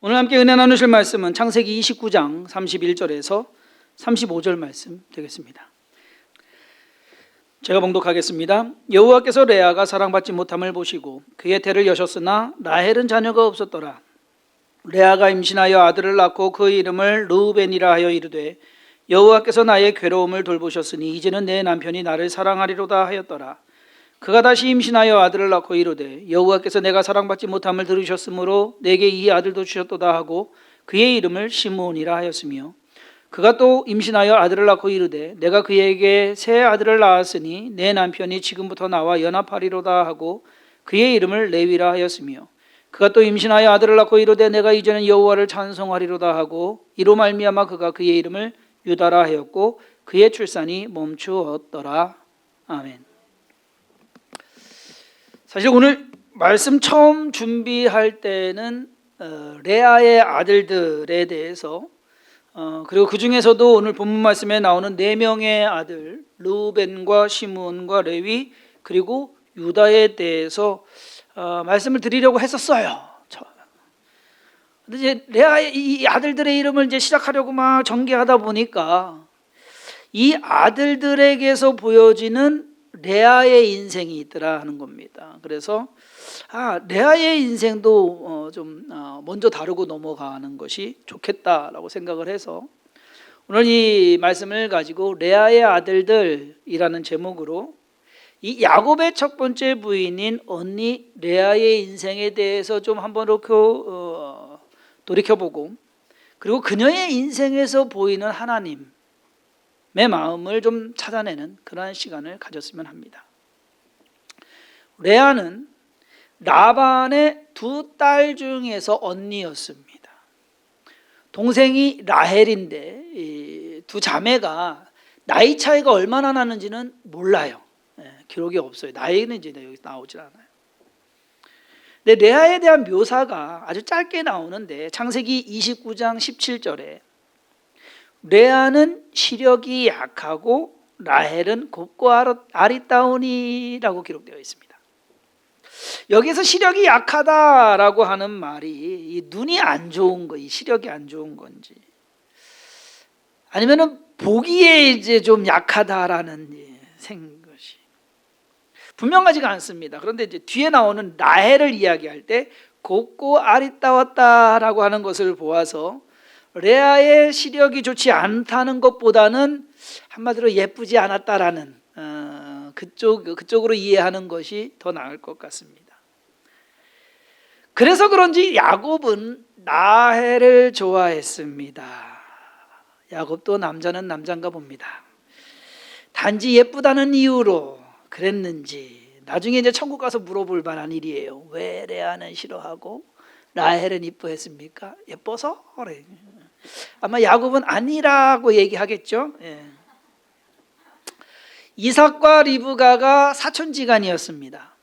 오늘 함께 은혜 나누실 말씀은 창세기 29장 31절에서 35절 말씀 되겠습니다. 제가 봉독하겠습니다. 여호와께서 레아가 사랑받지 못함을 보시고 그의 태를 여셨으나 라헬은 자녀가 없었더라. 레아가 임신하여 아들을 낳고 그 이름을 르우벤이라 하여 이르되 여호와께서 나의 괴로움을 돌보셨으니 이제는 내 남편이 나를 사랑하리로다 하였더라. 그가 다시 임신하여 아들을 낳고 이르되 여호와께서 내가 사랑받지 못함을 들으셨으므로 내게 이 아들도 주셨도다 하고 그의 이름을 시므온이라 하였으며, 그가 또 임신하여 아들을 낳고 이르되 내가 그에게 새 아들을 낳았으니 내 남편이 지금부터 나와 연합하리로다 하고 그의 이름을 레위라 하였으며, 그가 또 임신하여 아들을 낳고 이르되 내가 이제는 여호와를 찬송하리로다 하고 이로 말미암아 그가 그의 이름을 유다라 하였고 그의 출산이 멈추었더라. 아멘. 사실 오늘 말씀 처음 준비할 때는 레아의 아들들에 대해서 그리고 그 중에서도 오늘 본문 말씀에 나오는 4명의 아들 르우벤과 시므온과 레위 그리고 유다에 대해서 말씀을 드리려고 했었어요. 근데 이제 레아의 이 아들들의 이름을 이제 시작하려고 막 전개하다 보니까 이 아들들에게서 보여지는 레아의 인생이 있더라 하는 겁니다. 그래서 레아의 인생도 좀 먼저 다루고 넘어가는 것이 좋겠다라고 생각을 해서 오늘 이 말씀을 가지고 레아의 아들들이라는 제목으로 이 야곱의 첫 번째 부인인 언니 레아의 인생에 대해서 좀 한번 이렇게 돌이켜보고, 그리고 그녀의 인생에서 보이는 하나님 내 마음을 좀 찾아내는 그러한 시간을 가졌으면 합니다. 레아는 라반의 2딸 중에서 언니였습니다. 동생이 라헬인데 이 두 자매가 나이 차이가 얼마나 나는지는 몰라요. 기록이 없어요. 나이는 이제 여기 나오질 않아요. 근데 레아에 대한 묘사가 아주 짧게 나오는데 창세기 29장 17절에 레아는 시력이 약하고 라헬은 곱고 아리따우니라고 기록되어 있습니다. 여기서 시력이 약하다라고 하는 말이 이 눈이 안 좋은 거, 이 시력이 안 좋은 건지, 아니면은 보기에 이제 좀 약하다라는 것이 분명하지가 않습니다. 그런데 이제 뒤에 나오는 라헬을 이야기할 때 곱고 아리따웠다라고 하는 것을 보아서 레아의 시력이 좋지 않다는 것보다는 한마디로 예쁘지 않았다라는 그쪽으로 이해하는 것이 더 나을 것 같습니다. 그래서 그런지 야곱은 라헬을 좋아했습니다. 야곱도 남자는 남자인가 봅니다. 단지 예쁘다는 이유로 그랬는지 나중에 이제 천국 가서 물어볼 만한 일이에요. 왜 레아는 싫어하고 라헬은 이뻐했습니까? 예뻐서? 그래. 아마 야곱은 아니라고 얘기하겠죠. 이삭과 리브가가 사촌지간이었습니다.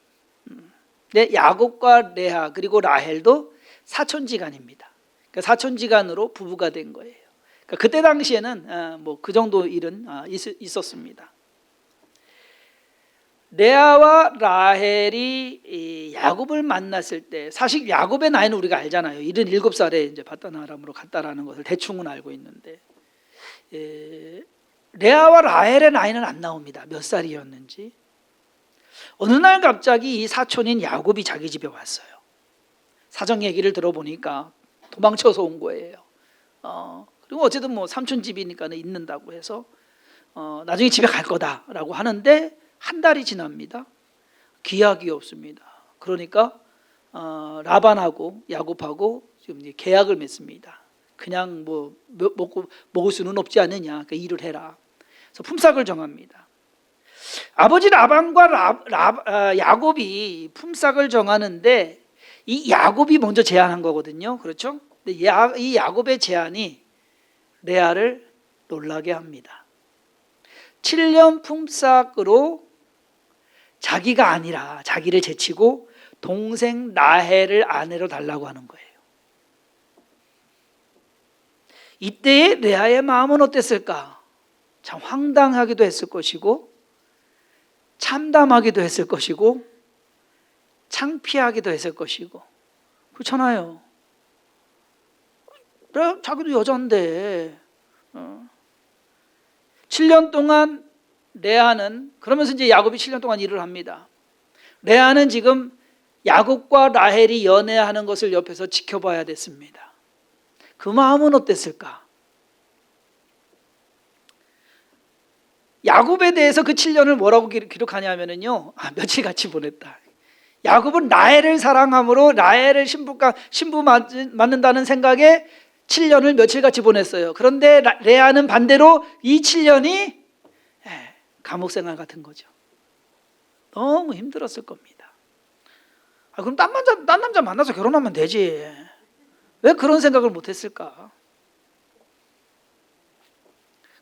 네, 야곱과 레아 그리고 라헬도 사촌지간입니다. 그러니까 사촌지간으로 부부가 된 거예요. 그러니까 그때 당시에는 뭐 그 정도 일은 있었습니다. 레아와 라헬이 야곱을 만났을 때, 사실 야곱의 나이는 우리가 알잖아요. 77살에 이제 바다나람으로 갔다라는 것을 대충은 알고 있는데, 레아와 라헬의 나이는 안 나옵니다. 몇 살이었는지. 어느 날 갑자기 이 사촌인 야곱이 자기 집에 왔어요. 사정 얘기를 들어보니까 도망쳐서 온 거예요. 그리고 어쨌든 뭐 삼촌 집이니까는 있는다고 해서 나중에 집에 갈 거다라고 하는데 한 달이 지납니다. 기약이 없습니다. 그러니까 라반하고 야곱하고 지금 이제 계약을 맺습니다. 그냥 뭐 먹을 수는 없지 않느냐, 그러니까 일을 해라. 그래서 품삯을 정합니다. 아버지 라반과 야곱이 품삯을 정하는데 이 야곱이 먼저 제안한 거거든요. 그렇죠? 근데 이 야곱의 제안이 레아를 놀라게 합니다. 7년 품삯으로 자기가 아니라 자기를 제치고 동생 라헬을 아내로 달라고 하는 거예요. 이때의 레아의 마음은 어땠을까? 참 황당하기도 했을 것이고 참담하기도 했을 것이고 창피하기도 했을 것이고, 그렇잖아요. 그래, 자기도 여잔데. 7년 동안 레아는, 그러면서 이제 야곱이 7년 동안 일을 합니다. 레아는 지금 야곱과 라헬이 연애하는 것을 옆에서 지켜봐야 됐습니다. 그 마음은 어땠을까? 야곱에 대해서 그 7년을 뭐라고 기록하냐면요, 며칠 같이 보냈다. 야곱은 라헬을 사랑함으로 라헬을 신부 맞는다는 생각에 7년을 며칠 같이 보냈어요. 그런데 레아는 반대로 이 7년이 감옥 생활 같은 거죠. 너무 힘들었을 겁니다. 그럼 딴 남자 만나서 결혼하면 되지. 왜 그런 생각을 못했을까?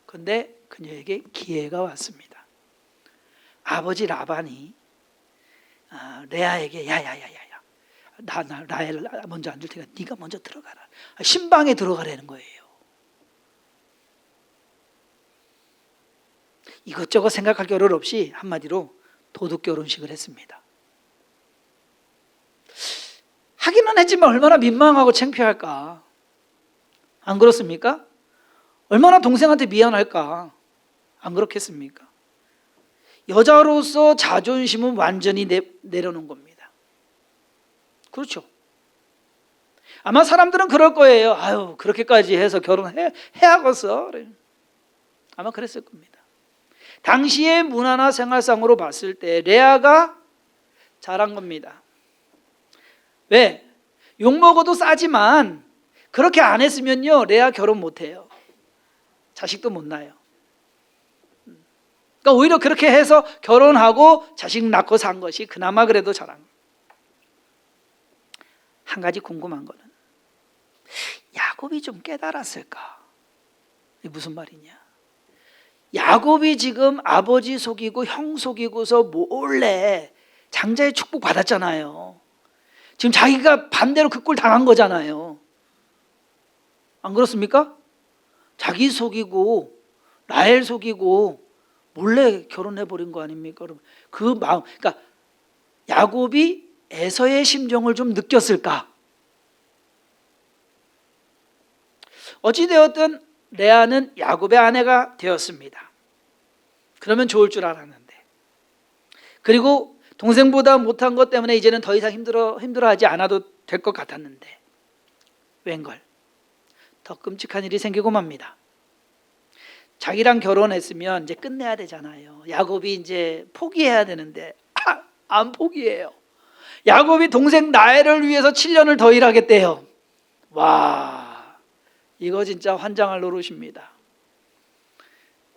그런데 그녀에게 기회가 왔습니다. 아버지 라반이 레아에게 야야야야야, 나 라헬 먼저 안 줄 테니까 네가 먼저 들어가라. 신방에 들어가라는 거예요. 이것저것 생각할 겨를 없이 한마디로 도둑 결혼식을 했습니다. 하기는 했지만 얼마나 민망하고 창피할까? 안 그렇습니까? 얼마나 동생한테 미안할까? 안 그렇겠습니까? 여자로서 자존심은 완전히 내려놓은 겁니다. 그렇죠? 아마 사람들은 그럴 거예요. 아유, 그렇게까지 해서 결혼해야겠어. 아마 그랬을 겁니다. 당시의 문화나 생활상으로 봤을 때 레아가 잘한 겁니다. 왜? 욕먹어도 싸지만 그렇게 안 했으면요, 레아 결혼 못해요. 자식도 못 낳아요. 그러니까 오히려 그렇게 해서 결혼하고 자식 낳고 산 것이 그나마 그래도 잘한 거예요. 한 가지 궁금한 거는 야곱이 좀 깨달았을까? 이게 무슨 말이냐? 야곱이 지금 아버지 속이고 형 속이고서 몰래 장자의 축복 받았잖아요. 지금 자기가 반대로 그 꼴 당한 거잖아요. 안 그렇습니까? 자기 속이고 라헬 속이고 몰래 결혼해버린 거 아닙니까? 그 마음, 그러니까 야곱이 에서의 심정을 좀 느꼈을까? 어찌되었든 레아는 야곱의 아내가 되었습니다. 그러면 좋을 줄 알았는데, 그리고 동생보다 못한 것 때문에 이제는 더 이상 힘들어하지 않아도 될 것 같았는데 웬걸 더 끔찍한 일이 생기고 맙니다. 자기랑 결혼했으면 이제 끝내야 되잖아요. 야곱이 이제 포기해야 되는데 안 포기해요. 야곱이 동생 라헬을 위해서 7년을 더 일하겠대요. 와, 이거 진짜 환장할 노릇입니다.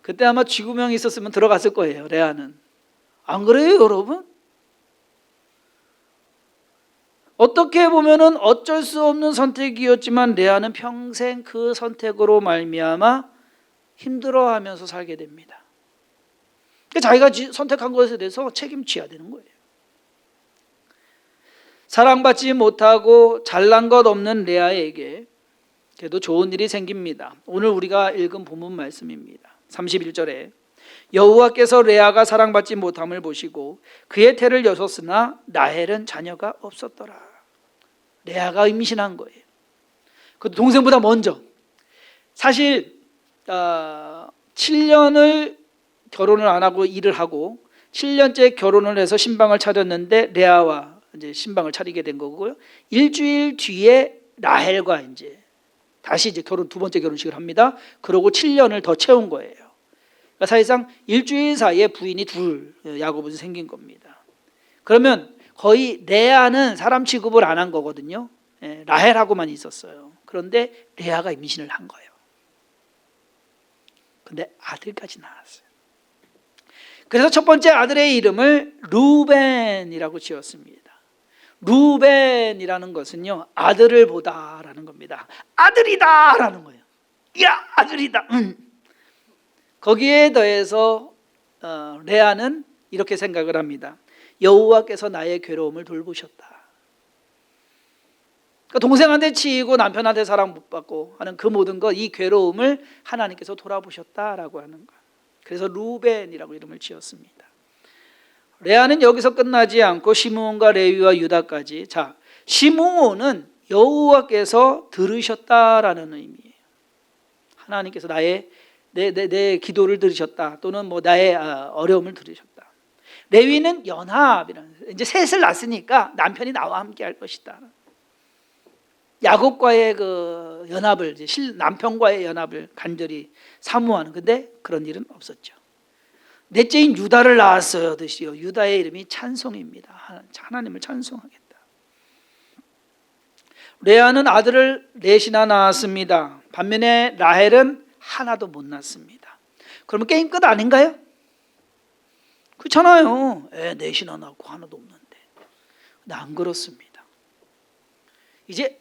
그때 아마 쥐구멍이 있었으면 들어갔을 거예요, 레아는. 안 그래요, 여러분? 어떻게 보면은 어쩔 수 없는 선택이었지만 레아는 평생 그 선택으로 말미암아 힘들어하면서 살게 됩니다. 자기가 선택한 것에 대해서 책임져야 되는 거예요. 사랑받지 못하고 잘난 것 없는 레아에게 그래도 좋은 일이 생깁니다. 오늘 우리가 읽은 본문 말씀입니다. 31절에 여호와께서 레아가 사랑받지 못함을 보시고 그의 태를 여셨으나 라헬은 자녀가 없었더라. 레아가 임신한 거예요. 그것도 동생보다 먼저. 사실 7년을 결혼을 안 하고 일을 하고 7년째 결혼을 해서 신방을 차렸는데 레아와 이제 신방을 차리게 된 거고요. 일주일 뒤에 라헬과 이제 다시 이제 두 번째 결혼식을 합니다. 그러고 7년을 더 채운 거예요. 그러니까 사실상 일주일 사이에 부인이 둘 야곱은 생긴 겁니다. 그러면 거의 레아는 사람 취급을 안 한 거거든요. 라헬하고만 있었어요. 그런데 레아가 임신을 한 거예요. 근데 아들까지 낳았어요. 그래서 첫 번째 아들의 이름을 루벤이라고 지었습니다. 루벤이라는 것은요, 아들을 보다라는 겁니다. 아들이다라는 거예요. 야, 아들이다. 거기에 더해서 레아는 이렇게 생각을 합니다. 여호와께서 나의 괴로움을 돌보셨다. 그러니까 동생한테 치이고 남편한테 사랑 못 받고 하는 그 모든 것, 이 괴로움을 하나님께서 돌아보셨다라고 하는 것. 그래서 루벤이라고 이름을 지었습니다. 레아는 여기서 끝나지 않고 시므온과 레위와 유다까지. 자, 시므온은 여호와께서 들으셨다라는 의미예요. 하나님께서 내 기도를 들으셨다, 또는 뭐 나의 어려움을 들으셨다. 레위는 연합이라는, 이제 셋을 낳았으니까 남편이 나와 함께 할 것이다. 야곱과의 그 연합을, 남편과의 연합을 간절히 사모하는, 근데 그런 일은 없었죠. 넷째인 유다를 낳았어요. 드시오. 유다의 이름이 찬송입니다. 하나님을 찬송하겠다. 레아는 아들을 넷이나 낳았습니다. 반면에 라헬은 하나도 못 낳습니다. 그러면 게임 끝 아닌가요? 그렇잖아요. 애 넷이나 낳고 하나도 없는데. 근데 안 그렇습니다. 이제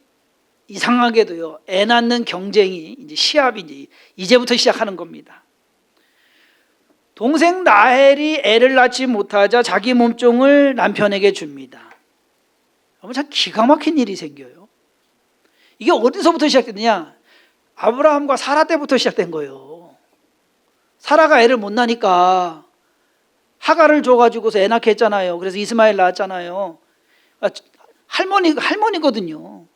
이상하게도요, 애 낳는 경쟁이 이제 시합이 이제부터 시작하는 겁니다. 동생 라헬이 애를 낳지 못하자 자기 몸종을 남편에게 줍니다. 참 기가 막힌 일이 생겨요. 이게 어디서부터 시작됐느냐? 아브라함과 사라 때부터 시작된 거예요. 사라가 애를 못 낳으니까 하가를 줘가지고서 애 낳게 했잖아요. 그래서 이스마엘 낳았잖아요. 할머니거든요.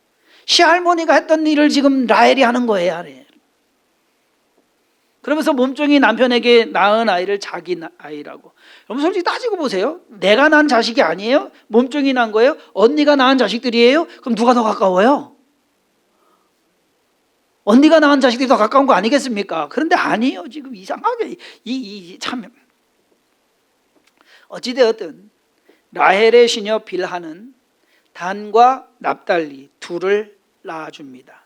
시할머니가 했던 일을 지금 라헬이 하는 거예요. 그러면서 몸종이 남편에게 낳은 아이를 자기 아이라고. 여러분 솔직히 따지고 보세요. 내가 낳은 자식이 아니에요? 몸종이 낳은 거예요? 언니가 낳은 자식들이에요? 그럼 누가 더 가까워요? 언니가 낳은 자식들이 더 가까운 거 아니겠습니까? 그런데 아니에요. 지금 이상하게 참. 어찌되었든 라헬의 시녀 빌하는 단과 납달리 둘을 낳아줍니다.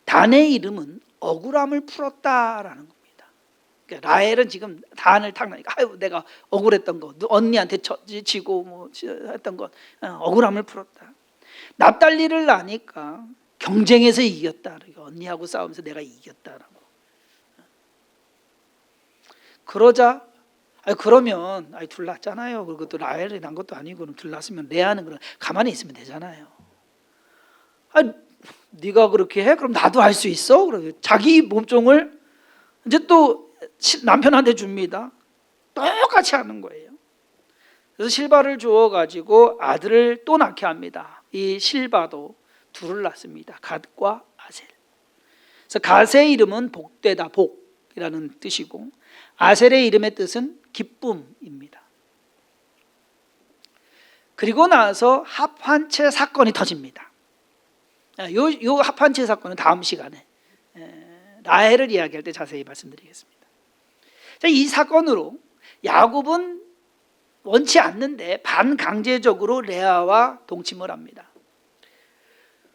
단의 이름은 억울함을 풀었다라는 겁니다. 그러니까 라헬은 지금 단을 탁 나니까 아유 내가 억울했던 거, 언니한테 지고 뭐 했던 것, 억울함을 풀었다. 납달리를 낳으니까 경쟁에서 이겼다. 언니하고 싸우면서 내가 이겼다라고. 그러자 그러면 둘 낳았잖아요. 그리고 또 라헬이 난 것도 아니고 둘 낳았으면 레아는 그럼 가만히 있으면 되잖아요. 네가 그렇게 해? 그럼 나도 할 수 있어? 그러고 자기 몸종을 이제 또 남편한테 줍니다. 똑같이 하는 거예요. 그래서 실바를 주어 가지고 아들을 또 낳게 합니다. 이 실바도 둘을 낳습니다. 갓과 아셀. 그래서 갓의 이름은 복되다, 복이라는 뜻이고 아셀의 이름의 뜻은 기쁨입니다. 그리고 나서 합한채 사건이 터집니다. 요 합한채 사건은 다음 시간에 라헬을 이야기할 때 자세히 말씀드리겠습니다. 자, 이 사건으로 야곱은 원치 않는데 반강제적으로 레아와 동침을 합니다.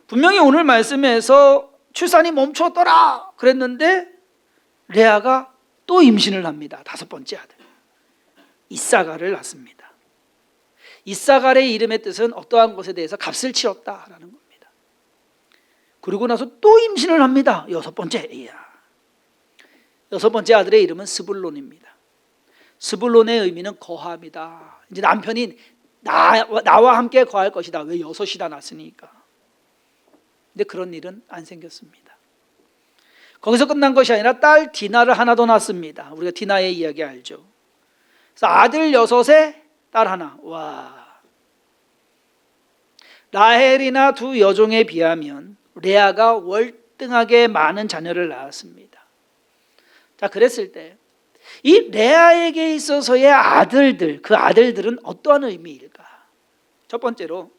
분명히 오늘 말씀에서 출산이 멈췄더라 그랬는데 레아가 또 임신을 합니다. 다섯 번째 아들 이사갈을 낳습니다. 이사갈의 이름의 뜻은 어떠한 것에 대해서 값을 치렀다라는 겁니다. 그리고 나서 또 임신을 합니다. 여섯 번째. 여섯 번째 아들의 이름은 스불론입니다. 스불론의 의미는 거함이다. 이제 남편이 나와 함께 거할 것이다. 왜 여섯이나 낳았으니까. 근데 그런 일은 안 생겼습니다. 거기서 끝난 것이 아니라 딸 디나를 하나 더 낳습니다. 우리가 디나의 이야기 알죠. 그래서 아들 여섯에 딸 하나. 와. 라헬이나 두 여종에 비하면 레아가 월등하게 많은 자녀를 낳았습니다. 자, 그랬을 때 이 레아에게 있어서의 아들들, 그 아들들은 어떠한 의미일까? 첫 번째로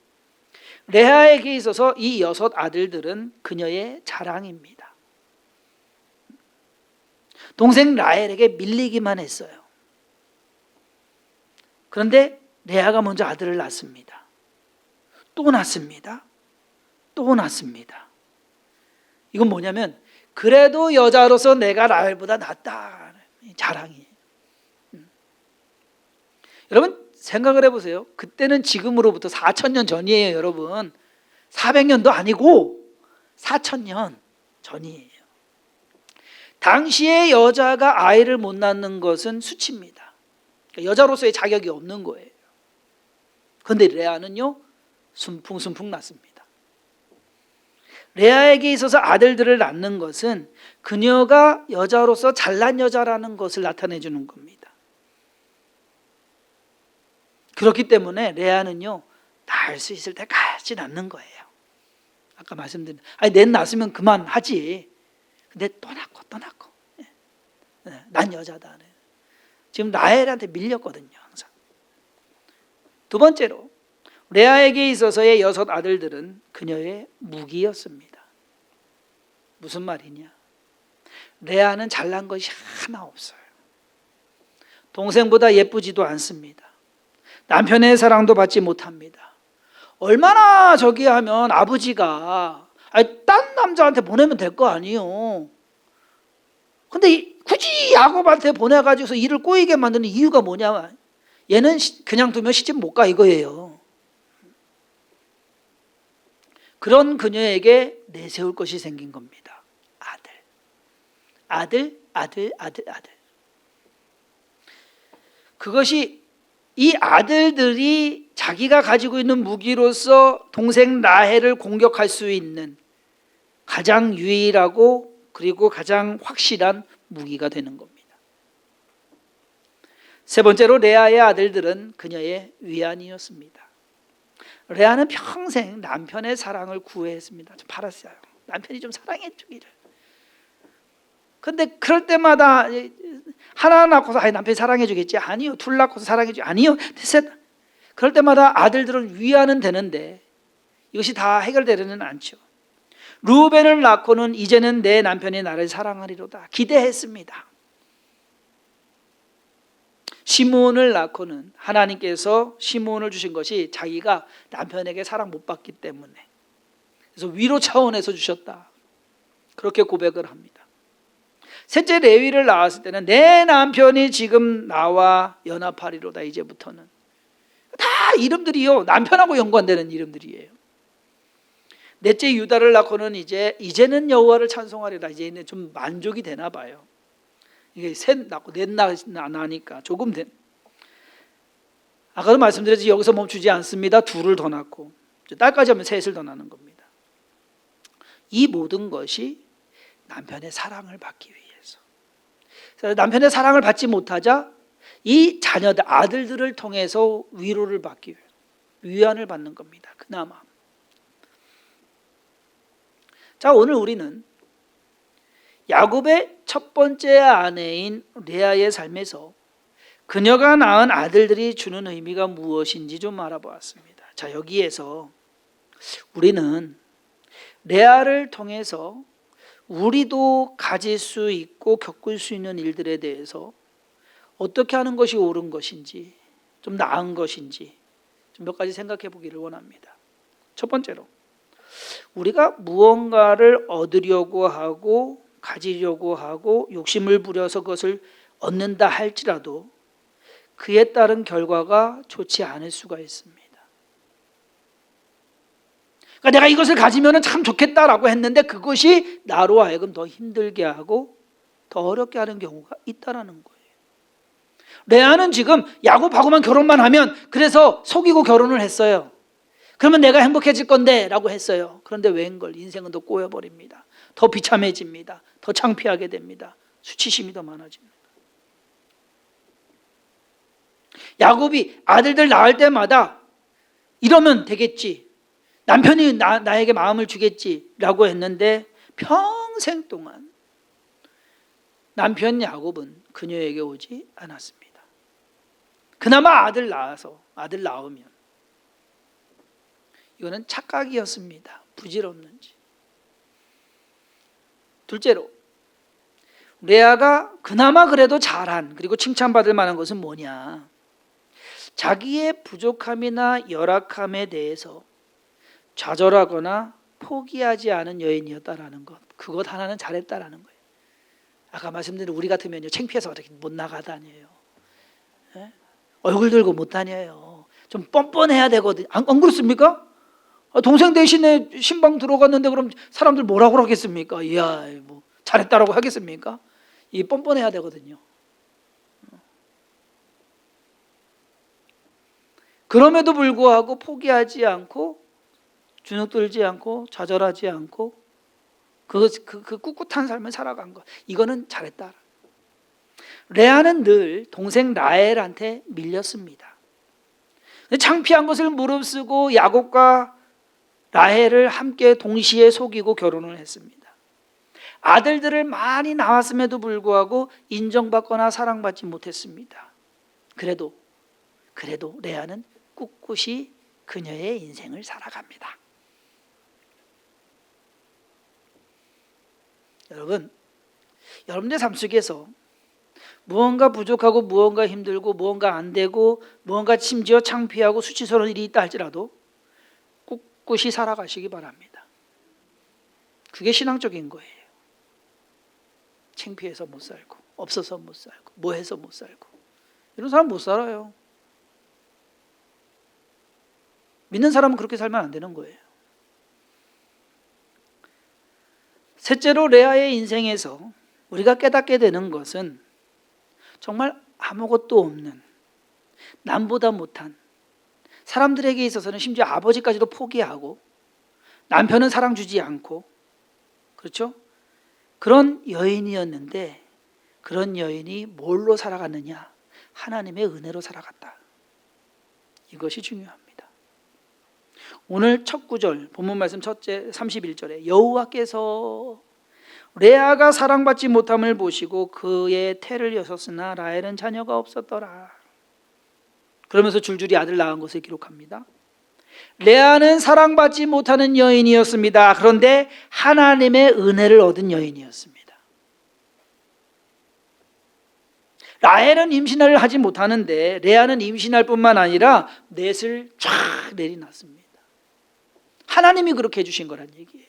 레아에게 있어서 이 여섯 아들들은 그녀의 자랑입니다. 동생 라헬에게 밀리기만 했어요. 그런데 레아가 먼저 아들을 낳습니다. 또 낳습니다. 또 낳습니다. 이건 뭐냐면 그래도 여자로서 내가 라헬보다 낫다. 자랑이에요. 여러분 생각을 해보세요. 그때는 지금으로부터 4,000년 전이에요. 여러분 400년도 아니고 4,000년 전이에요. 당시에 여자가 아이를 못 낳는 것은 수치입니다. 그러니까 여자로서의 자격이 없는 거예요. 그런데 레아는요 순풍순풍 낳습니다. 레아에게 있어서 아들들을 낳는 것은 그녀가 여자로서 잘난 여자라는 것을 나타내 주는 겁니다. 그렇기 때문에 레아는요 낳을 수 있을 때까지 낳는 거예요. 아까 말씀드린 아니 넷 낳았으면 그만하지. 근데 또 낳고 난 여자다. 지금 라헬한테 밀렸거든요. 항상. 두 번째로 레아에게 있어서의 6 아들들은 그녀의 무기였습니다. 무슨 말이냐? 레아는 잘난 것이 하나 없어요. 동생보다 예쁘지도 않습니다. 남편의 사랑도 받지 못합니다. 얼마나 저기 하면 아버지가 딴 남자한테 보내면 될 거 아니에요. 근데 굳이 야곱한테 보내가지고서 일을 꼬이게 만드는 이유가 뭐냐? 얘는 그냥 두면 시집 못 가 이거예요. 그런 그녀에게 내세울 것이 생긴 겁니다. 아들. 그것이 이 아들들이 자기가 가지고 있는 무기로서 동생 라헬을 공격할 수 있는 가장 유일하고 그리고 가장 확실한 무기가 되는 겁니다. 세 번째로 레아의 아들들은 그녀의 위안이었습니다. 레아는 평생 남편의 사랑을 구애했습니다. 좀 바랐어요. 남편이 좀 사랑해 주기를. 근데 그럴 때마다 하나 낳고서 남편이 사랑해 주겠지? 아니요. 둘 낳고서 사랑해 주겠지? 아니요. 셋. 그럴 때마다 아들들은 위안은 되는데 이것이 다 해결되지는 않죠. 루벤을 낳고는 이제는 내 남편이 나를 사랑하리로다 기대했습니다. 시므온을 낳고는 하나님께서 시므온을 주신 것이 자기가 남편에게 사랑 못 받기 때문에 그래서 위로 차원에서 주셨다. 그렇게 고백을 합니다. 셋째 레위를 낳았을 때는 내 남편이 지금 나와 연합하리로다. 이제부터는 다 이름들이요 남편하고 연관되는 이름들이에요. 넷째 유다를 낳고는 이제는 여호와를 찬송하리라. 이제는 좀 만족이 되나 봐요. 이게 셋 낳고 넷 낳으니까 조금 된. 아까도 말씀드렸지 여기서 멈추지 않습니다. 둘을 더 낳고 딸까지 하면 셋을 더 낳는 겁니다. 이 모든 것이 남편의 사랑을 받기 위해서. 그래서 남편의 사랑을 받지 못하자 이 자녀들 아들들을 통해서 위로를 받기 위해 위안을 받는 겁니다. 그나마. 자, 오늘 우리는 야곱의 첫 번째 아내인 레아의 삶에서 그녀가 낳은 아들들이 주는 의미가 무엇인지 좀 알아보았습니다. 자, 여기에서 우리는 레아를 통해서 우리도 가질 수 있고 겪을 수 있는 일들에 대해서 어떻게 하는 것이 옳은 것인지 좀 나은 것인지 좀 몇 가지 생각해 보기를 원합니다. 첫 번째로 우리가 무언가를 얻으려고 하고 가지려고 하고 욕심을 부려서 그것을 얻는다 할지라도 그에 따른 결과가 좋지 않을 수가 있습니다. 그러니까 내가 이것을 가지면 참 좋겠다라고 했는데 그것이 나로 하여금 더 힘들게 하고 더 어렵게 하는 경우가 있다라는 거예요. 레아는 지금 야곱하고만 결혼만 하면 그래서 속이고 결혼을 했어요. 그러면 내가 행복해질 건데 라고 했어요. 그런데 웬걸 인생은 더 꼬여버립니다. 더 비참해집니다. 더 창피하게 됩니다. 수치심이 더 많아집니다. 야곱이 아들들 낳을 때마다 이러면 되겠지, 남편이 나에게 마음을 주겠지라고 했는데 평생 동안 남편 야곱은 그녀에게 오지 않았습니다. 그나마 아들 낳으면 이거는 착각이었습니다. 부질없는지. 둘째로 레아가 그나마 그래도 잘한 그리고 칭찬받을 만한 것은 뭐냐? 자기의 부족함이나 열악함에 대해서 좌절하거나 포기하지 않은 여인이었다라는 것. 그것 하나는 잘했다라는 거예요. 아까 말씀드린 우리 같으면요 창피해서 어떻게 못 나가다녀요. 예? 얼굴 들고 못 다녀요. 좀 뻔뻔해야 되거든요. 안 그렇습니까? 동생 대신에 신방 들어갔는데 그럼 사람들 뭐라고 하겠습니까? 이야, 뭐 잘했다라고 하겠습니까? 이 뻔뻔해야 되거든요. 그럼에도 불구하고 포기하지 않고 주눅들지 않고 좌절하지 않고 그 꿋꿋한 삶을 살아간 것, 이거는 잘했다. 레아는 늘 동생 라헬한테 밀렸습니다. 창피한 것을 무릅쓰고 야곱과 라헬을 함께 동시에 속이고 결혼을 했습니다. 아들들을 많이 낳았음에도 불구하고 인정받거나 사랑받지 못했습니다. 그래도 레아는 꿋꿋이 그녀의 인생을 살아갑니다. 여러분의 삶 속에서 무언가 부족하고 무언가 힘들고 무언가 안 되고 무언가 심지어 창피하고 수치스러운 일이 있다 할지라도 꿋꿋이 살아가시기 바랍니다. 그게 신앙적인 거예요. 창피해서 못 살고 없어서 못 살고 뭐해서 못 살고 이런 사람 못 살아요. 믿는 사람은 그렇게 살면 안 되는 거예요. 셋째로 레아의 인생에서 우리가 깨닫게 되는 것은 정말 아무것도 없는 남보다 못한 사람들에게 있어서는 심지어 아버지까지도 포기하고 남편은 사랑 주지 않고 그렇죠? 그런 여인이었는데 그런 여인이 뭘로 살아갔느냐? 하나님의 은혜로 살아갔다. 이것이 중요합니다. 오늘 첫 구절 본문 말씀 첫째 31절에 여호와께서 레아가 사랑받지 못함을 보시고 그의 태를 여셨으나 라헬은 자녀가 없었더라. 그러면서 줄줄이 아들 낳은 것을 기록합니다. 레아는 사랑받지 못하는 여인이었습니다. 그런데 하나님의 은혜를 얻은 여인이었습니다. 라헬은 임신을 하지 못하는데 레아는 임신할 뿐만 아니라 넷을 쫙 내리놨습니다. 하나님이 그렇게 해주신 거란 얘기예요.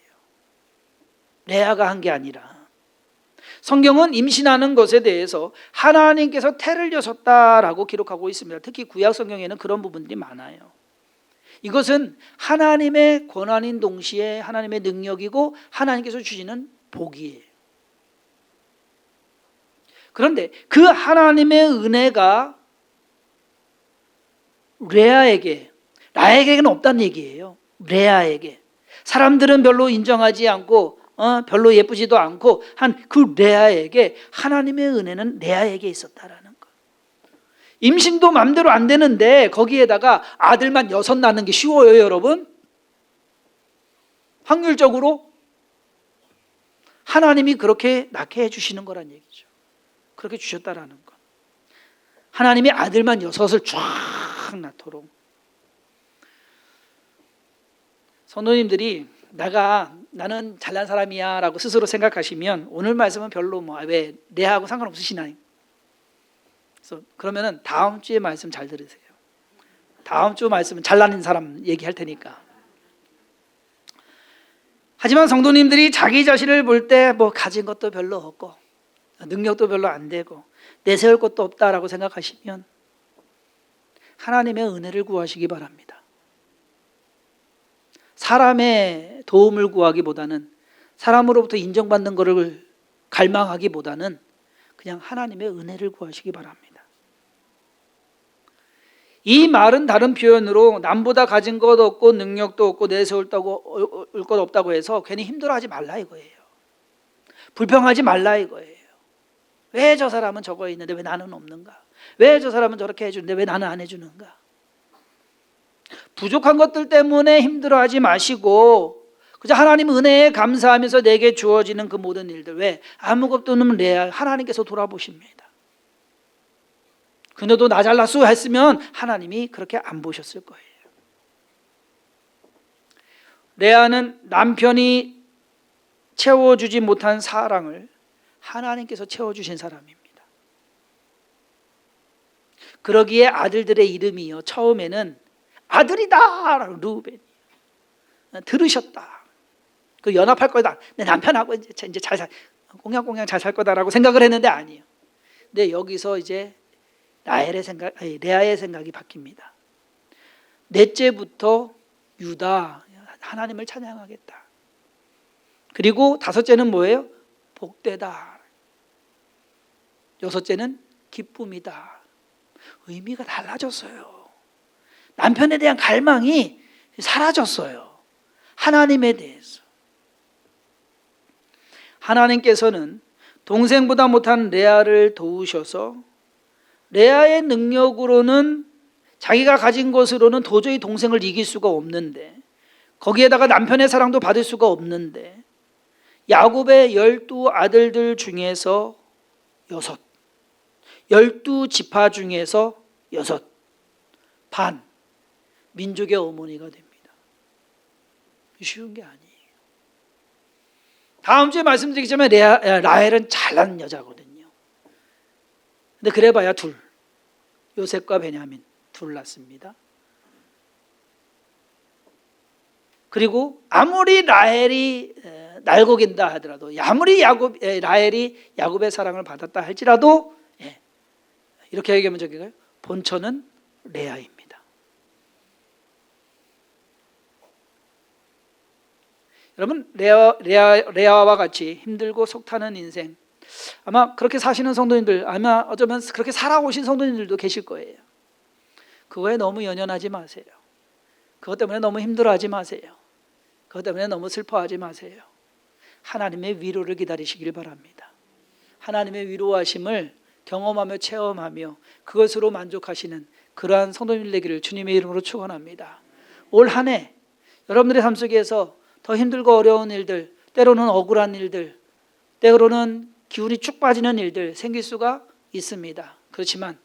레아가 한 게 아니라. 성경은 임신하는 것에 대해서 하나님께서 태를 여셨다라고 기록하고 있습니다. 특히 구약 성경에는 그런 부분들이 많아요. 이것은 하나님의 권한인 동시에 하나님의 능력이고 하나님께서 주시는 복이에요. 그런데 그 하나님의 은혜가 라헬에게는 없다는 얘기예요. 레아에게. 사람들은 별로 인정하지 않고 별로 예쁘지도 않고 한 그 레아에게 하나님의 은혜는 레아에게 있었다라는 것. 임신도 마음대로 안 되는데 거기에다가 아들만 6 낳는 게 쉬워요, 여러분? 확률적으로 하나님이 그렇게 낳게 해주시는 거란 얘기죠. 그렇게 주셨다라는 것. 하나님이 아들만 6을 쫙 낳도록. 성도님들이 나는 잘난 사람이야 라고 스스로 생각하시면 오늘 말씀은 별로 왜 레아하고 상관없으시나요? 그러면은 다음 주에 말씀 잘 들으세요. 다음 주 말씀은 잘난 사람 얘기할 테니까. 하지만 성도님들이 자기 자신을 볼 때 가진 것도 별로 없고 능력도 별로 안 되고 내세울 것도 없다라고 생각하시면 하나님의 은혜를 구하시기 바랍니다. 사람의 도움을 구하기보다는 사람으로부터 인정받는 것을 갈망하기보다는 그냥 하나님의 은혜를 구하시기 바랍니다. 이 말은 다른 표현으로 남보다 가진 것 없고 능력도 없고 내세울 것 없다고 해서 괜히 힘들어하지 말라 이거예요. 불평하지 말라 이거예요. 왜 저 사람은 저거 있는데 왜 나는 없는가? 왜 저 사람은 저렇게 해주는데 왜 나는 안 해주는가? 부족한 것들 때문에 힘들어하지 마시고 그저 하나님 은혜에 감사하면서 내게 주어지는 그 모든 일들. 왜? 아무것도 없는 레아 하나님께서 돌아보십니다. 그녀도 나 잘났어 했으면 하나님이 그렇게 안 보셨을 거예요. 레아는 남편이 채워주지 못한 사랑을 하나님께서 채워주신 사람입니다. 그러기에 아들들의 이름이요 처음에는 아들이다 루벤이 들으셨다. 그 연합할 거다. 내 남편하고 이제 잘 공양공양 잘 살 거다라고 생각을 했는데 아니에요. 근데 여기서 이제 레아의 생각이 바뀝니다. 넷째부터 유다 하나님을 찬양하겠다. 그리고 5째는 뭐예요? 복되다. 6째는 기쁨이다. 의미가 달라졌어요. 남편에 대한 갈망이 사라졌어요. 하나님에 대해서. 하나님께서는 동생보다 못한 레아를 도우셔서 레아의 능력으로는 자기가 가진 것으로는 도저히 동생을 이길 수가 없는데 거기에다가 남편의 사랑도 받을 수가 없는데 야곱의 12 아들들 중에서 12지파 중에서 6, 반 민족의 어머니가 됩니다. 쉬운 게 아니에요. 다음 주에 말씀드리겠지만 라헬은 잘난 여자거든요. 근데 그래봐야 둘, 요셉과 베냐민 둘 낳습니다. 그리고 아무리 라헬이 날고긴다 하더라도, 아무리 라헬이 야곱의 사랑을 받았다 할지라도, 이렇게 얘기하면 저기가요, 본처는 레아입니다. 여러분, 레아와 같이 힘들고 속타는 인생, 아마 그렇게 사시는 성도님들, 아마 어쩌면 그렇게 살아오신 성도님들도 계실 거예요. 그거에 너무 연연하지 마세요. 그것 때문에 너무 힘들어하지 마세요. 그것 때문에 너무 슬퍼하지 마세요. 하나님의 위로를 기다리시길 바랍니다. 하나님의 위로하심을 경험하며 체험하며 그것으로 만족하시는 그러한 성도님들 되기를 주님의 이름으로 축원합니다. 올 한 해 여러분들의 삶 속에서 더 힘들고 어려운 일들, 때로는 억울한 일들, 때로는 기운이 쭉 빠지는 일들 생길 수가 있습니다. 그렇지만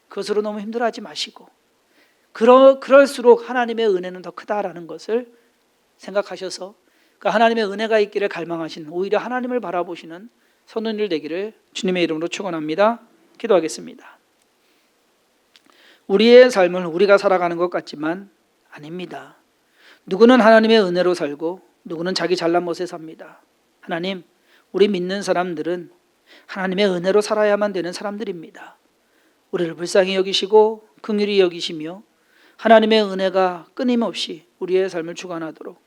그것으로 너무 힘들어하지 마시고, 그럴수록 하나님의 은혜는 더 크다라는 것을 생각하셔서 그 하나님의 은혜가 있기를 갈망하시는, 오히려 하나님을 바라보시는 성도님들 되기를 주님의 이름으로 축원합니다. 기도하겠습니다. 우리의 삶을 우리가 살아가는 것 같지만 아닙니다. 누구는 하나님의 은혜로 살고 누구는 자기 잘난 못에 삽니다. 하나님, 우리 믿는 사람들은 하나님의 은혜로 살아야만 되는 사람들입니다. 우리를 불쌍히 여기시고 긍휼히 여기시며 하나님의 은혜가 끊임없이 우리의 삶을 주관하도록,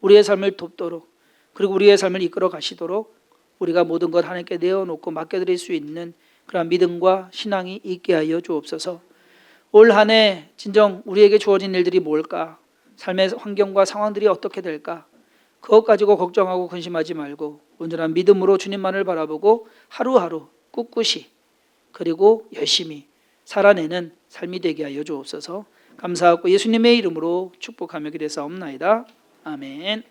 우리의 삶을 돕도록, 그리고 우리의 삶을 이끌어 가시도록 우리가 모든 것 하나님께 내어놓고 맡겨드릴 수 있는 그런 믿음과 신앙이 있게 하여 주옵소서. 올 한 해 진정 우리에게 주어진 일들이 뭘까? 삶의 환경과 상황들이 어떻게 될까? 그것 가지고 걱정하고 근심하지 말고 온전한 믿음으로 주님만을 바라보고 하루하루 꿋꿋이 그리고 열심히 살아내는 삶이 되게 하여 주옵소서. 감사하고 예수님의 이름으로 축복하며 기도사옵나이다. 아멘.